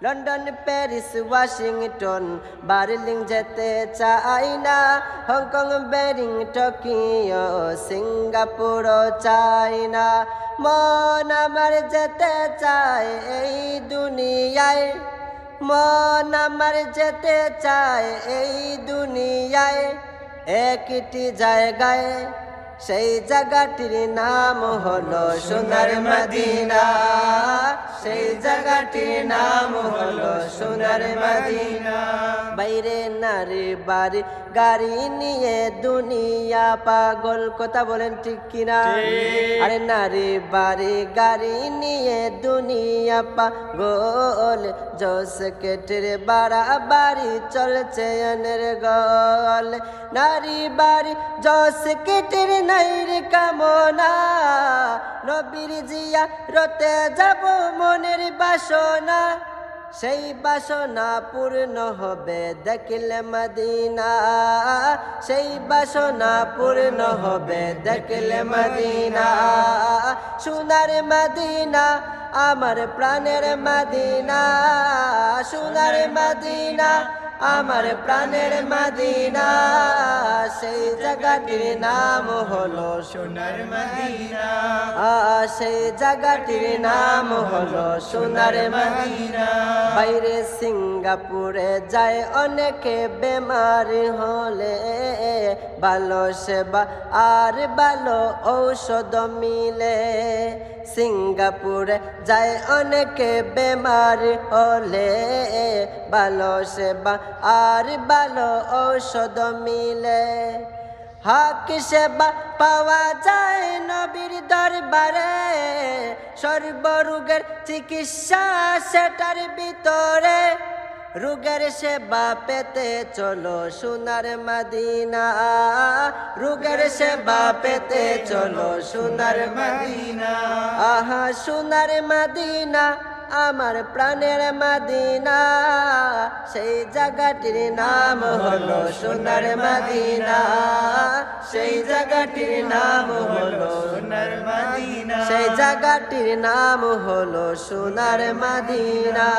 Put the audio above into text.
London Paris Washington Berlin যেতে চাই না, হংকং বেরিং টোকিও সিঙ্গাপুর চাই না। মন আমার যেতে চায় এই দুনিয়ায়, মন আমার যেতে চায় এই দুনিয়ায় একটি জায়গায়, সেই জায়গাটির নাম হলো সোনার মদিনা, সেই জায়গাটির নাম হলো সোনার মদিনা। বাইরে নারী বাড়ি গাড়ি নিয়ে দুনিয়া পাগল, কথা বলেন ঠিক কিনা? আরে নারী বাড়ি গাড়ি নিয়ে দুনিয়া পাগল, জোস কেটের বাড়াবাড়ি চলছে এনের গল। নারী বাড়ি জোস কেটের নাইর কামনা, নবীর জিয়া রতে যাব মনের বাসনা, সেই বাসনা পূর্ণ হবে দেখলে মদিনা, সেই বাসনা পূর্ণ হবে দেখলে মদিনা। সোনার মদিনা আমার প্রাণের মদিনা, সোনার মদিনা আমার প্রাণের মদিনা, সেই জায়গাটির নাম হলো সোনার মদিনা, সেই জায়গাটির নাম হলো সোনার মদিনা। বাইরে সিঙ্গাপুরে যায় অনেকে বেমারি হলে, ভালো সেবা আর ভালো ঔষধ মিলে। সিঙ্গাপুরে যায় অনেকে বেমারি হলে, ভালো সেবা আর ভালো ঔষধ মিলে। হক সেবা পাওয়া যায় নবীর দরবারে, সর্বরোগের চিকিৎসা সেটার ভিতরে। রোগের সেবা পেতে চলো সোনার মদিনা, রোগের সেবা পেতে চলো সোনার মদিনা। আহা সোনার মদিনা আমার প্রাণের মদিনা, সেই জায়গাটির নাম হলো সোনার মদিনা, সেই জায়গাটির নাম হলো সোনার মদিনা, সেই জায়গাটির নাম হলো সোনার মদিনা।